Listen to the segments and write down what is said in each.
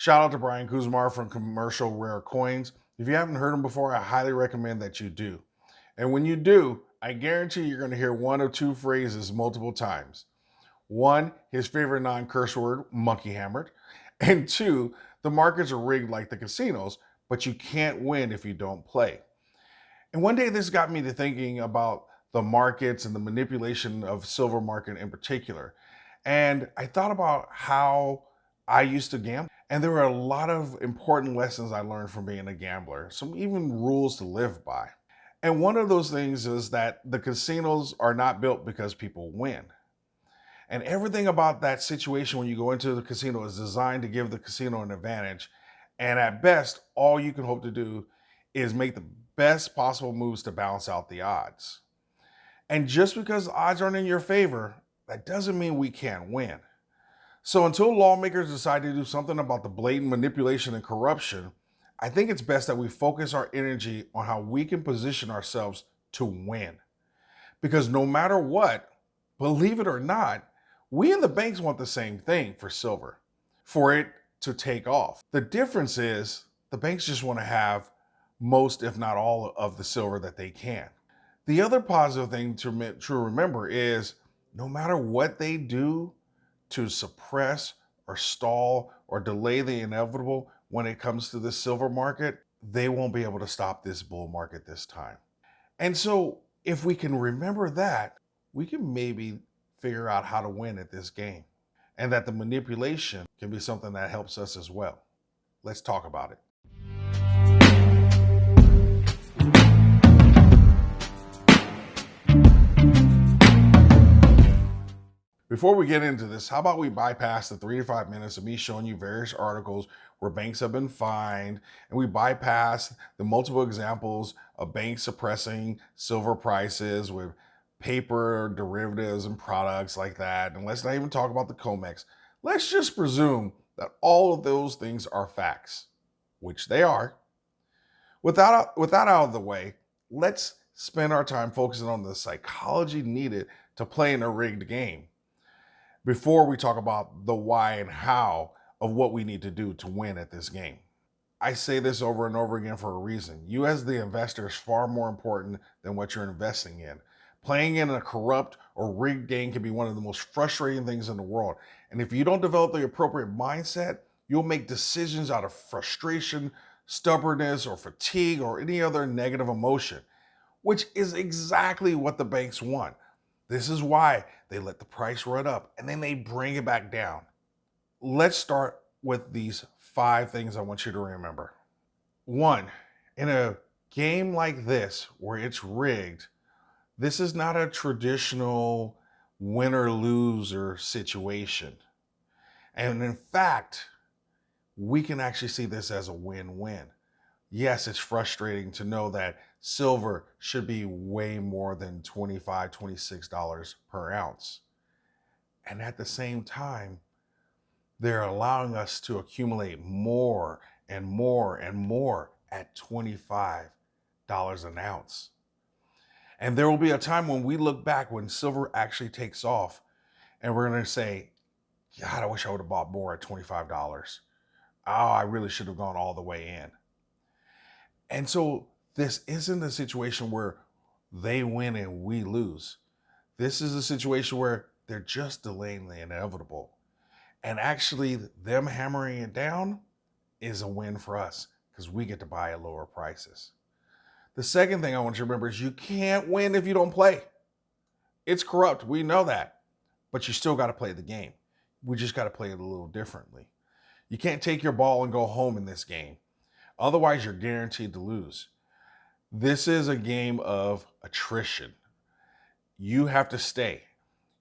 Shout out to Brian Kuzmar from Commercial Rare Coins. If you haven't heard him before, I highly recommend that you do. And when you do, I guarantee you're going to hear one or two phrases multiple times. One, his favorite non-curse word, monkey hammered. And two, the markets are rigged like the casinos, but you can't win if you don't play. And one day this got me to thinking about the markets and the manipulation of silver market in particular. And I thought about how I used to gamble. And there were a lot of important lessons I learned from being a gambler, some even rules to live by. And one of those things is that the casinos are not built because people win. And everything about that situation when you go into the casino is designed to give the casino an advantage. And at best, all you can hope to do is make the best possible moves to balance out the odds. And just because the odds aren't in your favor, that doesn't mean we can't win. So until lawmakers decide to do something about the blatant manipulation and corruption, I think it's best that we focus our energy on how we can position ourselves to win. Because no matter what, believe it or not, we and the banks want the same thing for silver, for it to take off. The difference is the banks just want to have most, if not all, of the silver that they can. The other positive thing to remember is no matter what they do to suppress or stall or delay the inevitable when it comes to the silver market, they won't be able to stop this bull market this time. And so if we can remember that, we can maybe figure out how to win at this game, and that the manipulation can be something that helps us as well. Let's talk about it. Before we get into this, how about we bypass the 3 to 5 minutes of me showing you various articles where banks have been fined, and we bypass the multiple examples of banks suppressing silver prices with paper derivatives and products like that. And let's not even talk about the Comex. Let's just presume that all of those things are facts, which they are. With that out of the way, let's spend our time focusing on the psychology needed to play in a rigged game before we talk about the why and how of what we need to do to win at this game. I say this over and over again for a reason. You as the investor is far more important than what you're investing in. Playing in a corrupt or rigged game can be one of the most frustrating things in the world. And if you don't develop the appropriate mindset, you'll make decisions out of frustration, stubbornness, or fatigue, or any other negative emotion, which is exactly what the banks want. This is why they let the price run up and then they bring it back down. Let's start with these 5 things I want you to remember. 1, in a game like this where it's rigged, this is not a traditional winner-loser situation. And in fact, we can actually see this as a win-win. Yes, it's frustrating to know that silver should be way more than $25, $26 per ounce. And at the same time, they're allowing us to accumulate more and more and more at $25 an ounce. And there will be a time when we look back when silver actually takes off and we're going to say, God, I wish I would have bought more at $25. Oh, I really should have gone all the way in. And so this isn't a situation where they win and we lose. This is a situation where they're just delaying the inevitable. And actually, them hammering it down is a win for us because we get to buy at lower prices. The second thing I want you to remember is you can't win if you don't play. It's corrupt. We know that. But you still got to play the game. We just got to play it a little differently. You can't take your ball and go home in this game. Otherwise, you're guaranteed to lose. This is a game of attrition. You have to stay.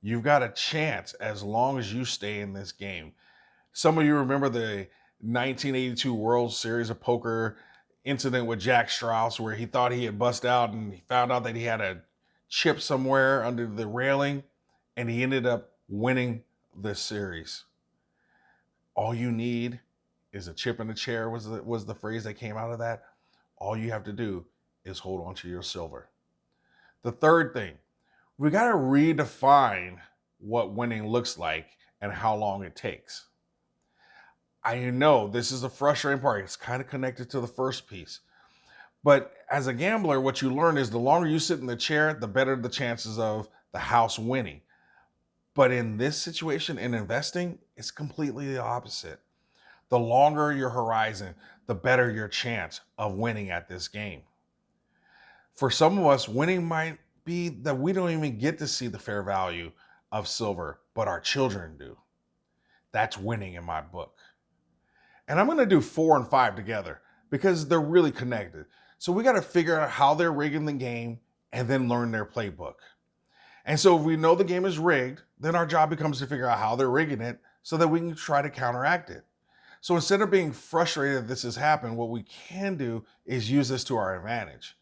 You've got a chance as long as you stay in this game. Some of you remember the 1982 World Series of Poker incident with Jack Strauss where he thought he had bust out and he found out that he had a chip somewhere under the railing and he ended up winning the series. All you need is a chip in the chair was the phrase that came out of that. All you have to do is hold on to your silver. The third thing, we got to redefine what winning looks like and how long it takes. I know this is the frustrating part. It's kind of connected to the first piece. But as a gambler, what you learn is the longer you sit in the chair, the better the chances of the house winning. But in this situation, in investing, it's completely the opposite. The longer your horizon, the better your chance of winning at this game. For some of us, winning might be that we don't even get to see the fair value of silver, but our children do. That's winning in my book. And I'm going to do 4 and 5 together because they're really connected. So we got to figure out how they're rigging the game and then learn their playbook. And so if we know the game is rigged, then our job becomes to figure out how they're rigging it so that we can try to counteract it. So instead of being frustrated that this has happened, what we can do is use this to our advantage.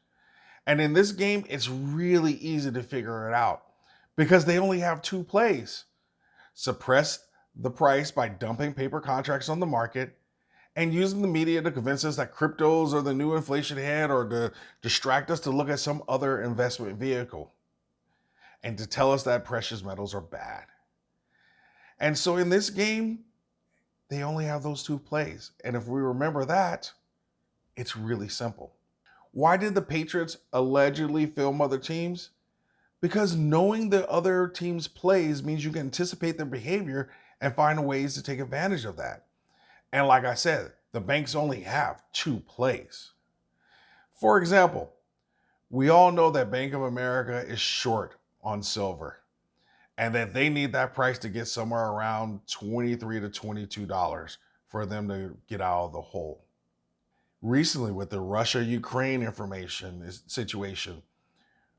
And in this game, it's really easy to figure it out because they only have 2 plays. Suppress the price by dumping paper contracts on the market and using the media to convince us that cryptos are the new inflation head or to distract us to look at some other investment vehicle and to tell us that precious metals are bad. And so in this game, they only have those 2 plays. And if we remember that, it's really simple. Why did the Patriots allegedly film other teams? Because knowing the other team's plays means you can anticipate their behavior and find ways to take advantage of that. And like I said, the banks only have 2 plays. For example, we all know that Bank of America is short on silver and that they need that price to get somewhere around $23 to $22 for them to get out of the hole. Recently, with the Russia-Ukraine situation,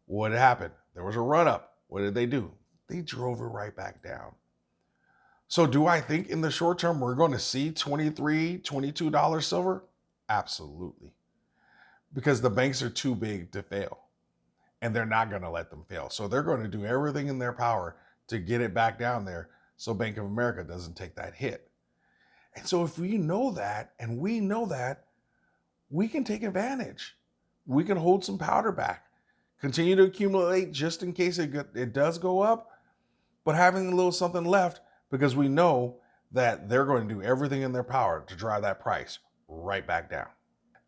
what happened? There was a run-up. What did they do? They drove it right back down. So do I think in the short term we're going to see $23, $22 silver? Absolutely. Because the banks are too big to fail. And they're not going to let them fail. So they're going to do everything in their power to get it back down there so Bank of America doesn't take that hit. And so if we know that, and we know that, we can take advantage. We can hold some powder back, continue to accumulate just in case it does go up, but having a little something left because we know that they're going to do everything in their power to drive that price right back down.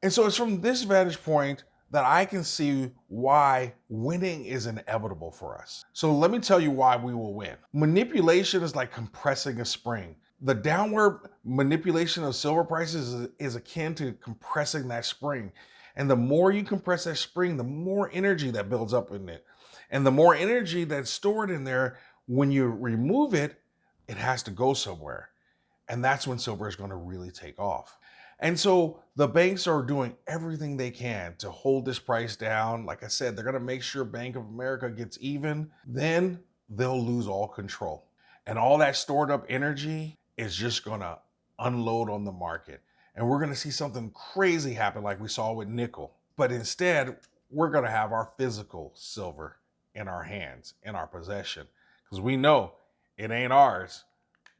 And so it's from this vantage point that I can see why winning is inevitable for us. So let me tell you why we will win. Manipulation is like compressing a spring. The downward manipulation of silver prices is akin to compressing that spring. And the more you compress that spring, the more energy that builds up in it. And the more energy that's stored in there, when you remove it, it has to go somewhere. And that's when silver is going to really take off. And so the banks are doing everything they can to hold this price down. Like I said, they're going to make sure Bank of America gets even. Then they'll lose all control. And all that stored up energy is just going to unload on the market. And we're going to see something crazy happen like we saw with nickel. But instead, we're going to have our physical silver in our hands, in our possession. Because we know it ain't ours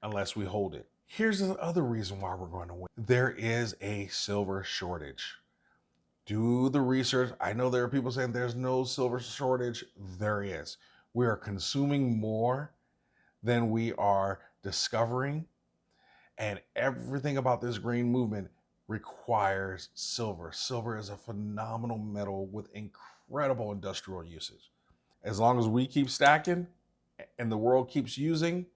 unless we hold it. Here's the other reason why we're going to win. There is a silver shortage. Do the research. I know there are people saying there's no silver shortage. There is. We are consuming more than we are discovering. And everything about this green movement requires silver. Silver is a phenomenal metal with incredible industrial usage. As long as we keep stacking and the world keeps using,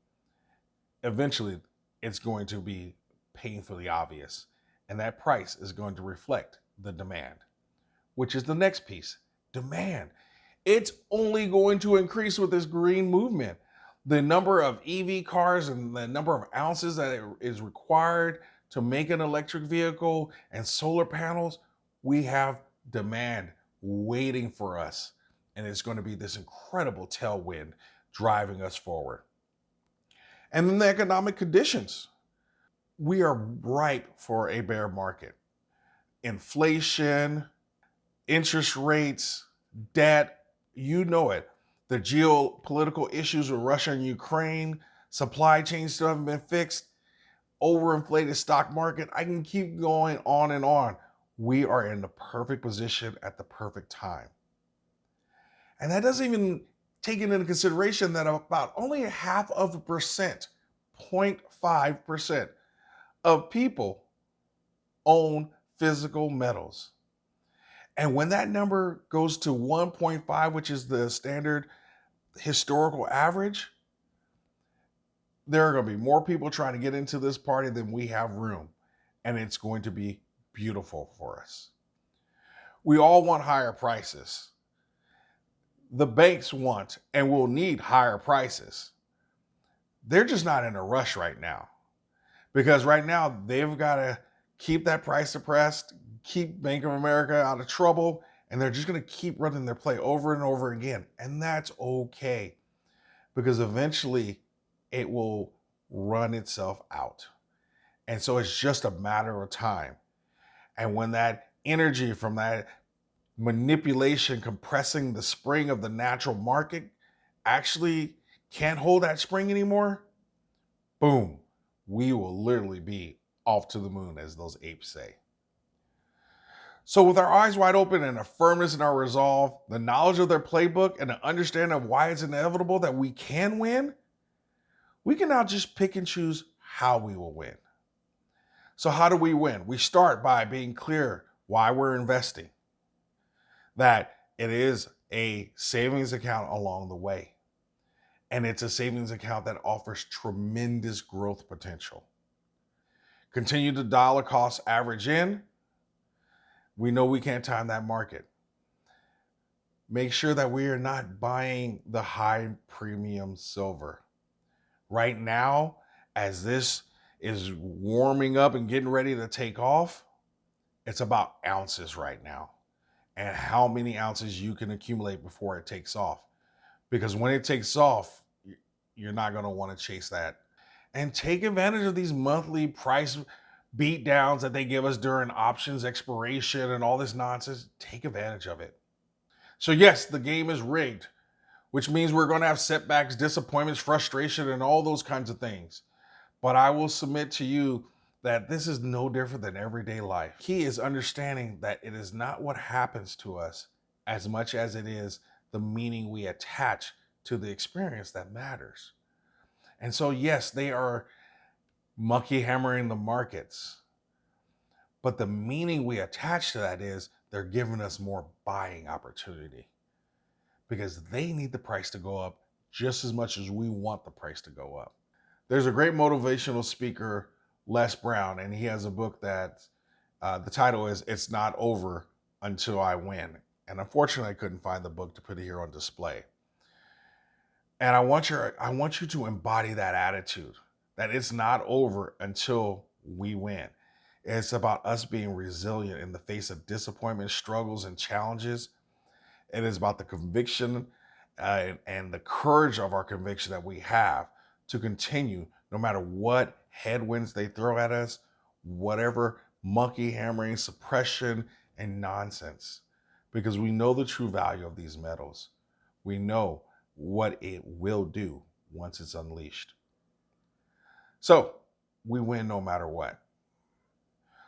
eventually it's going to be painfully obvious. And that price is going to reflect the demand, which is the next piece. Demand. It's only going to increase with this green movement. The number of EV cars and the number of ounces that is required to make an electric vehicle and solar panels, we have demand waiting for us. And it's going to be this incredible tailwind driving us forward. And then the economic conditions. We are ripe for a bear market. Inflation, interest rates, debt, you know it. The geopolitical issues with Russia and Ukraine, supply chains still haven't been fixed, overinflated stock market. I can keep going on and on. We are in the perfect position at the perfect time. And that doesn't even take into consideration that about only 0.5%, 0.5% of people own physical metals. And when that number goes to 1.5, which is the standard historical average, there are going to be more people trying to get into this party than we have room. And it's going to be beautiful for us. We all want higher prices. The banks want and will need higher prices. They're just not in a rush right now, because right now they've got to keep that price suppressed, keep Bank of America out of trouble, and they're just going to keep running their play over and over again. And that's okay, because eventually it will run itself out. And so it's just a matter of time. And when that energy from that manipulation compressing the spring of the natural market actually can't hold that spring anymore, boom, we will literally be off to the moon, as those apes say. So with our eyes wide open and a firmness in our resolve, the knowledge of their playbook, and an understanding of why it's inevitable that we can win, we can now just pick and choose how we will win. So how do we win? We start by being clear why we're investing, that it is a savings account along the way. And it's a savings account that offers tremendous growth potential. Continue to dollar cost average in. We know we can't time that market. Make sure that we are not buying the high premium silver. Right now, as this is warming up and getting ready to take off, it's about ounces right now, and how many ounces you can accumulate before it takes off. Because when it takes off, you're not going to want to chase that. And take advantage of these monthly price beat downs that they give us during options expiration and all this nonsense. Take advantage of it. So yes, the game is rigged, which means we're going to have setbacks, disappointments, frustration, and all those kinds of things. But I will submit to you that this is no different than everyday life. Key is understanding that it is not what happens to us as much as it is the meaning we attach to the experience that matters. And so, yes, they are monkey hammering the markets, but the meaning we attach to that is they're giving us more buying opportunity, because they need the price to go up just as much as we want the price to go up. There's a great motivational speaker, Les Brown, and he has a book that the title is "It's Not Over Until I Win." And unfortunately, I couldn't find the book to put it here on display. And I want you to embody that attitude, that it's not over until we win. It's about us being resilient in the face of disappointment, struggles, and challenges. It is about the conviction and the courage of our conviction that we have to continue no matter what headwinds they throw at us, whatever monkey hammering, suppression, and nonsense, because we know the true value of these metals. We know what it will do once it's unleashed. So we win no matter what.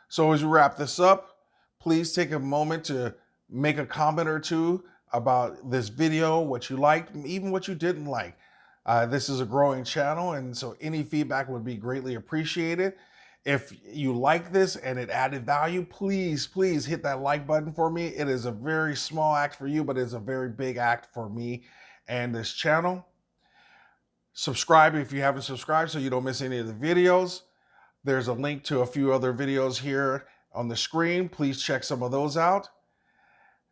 So as we wrap this up, please take a moment to make a comment or two about this video, what you liked, even what you didn't like. This is a growing channel, and so any feedback would be greatly appreciated. If you like this and it added value, please hit that like button for me. It is a very small act for you, but it's a very big act for me and this channel. Subscribe if you haven't subscribed so you don't miss any of the videos. There's a link to a few other videos here on the screen. Please check some of those out.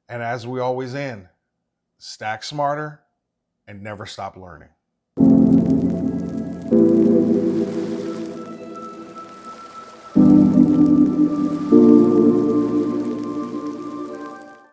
And as we always end, stack smarter and never stop learning.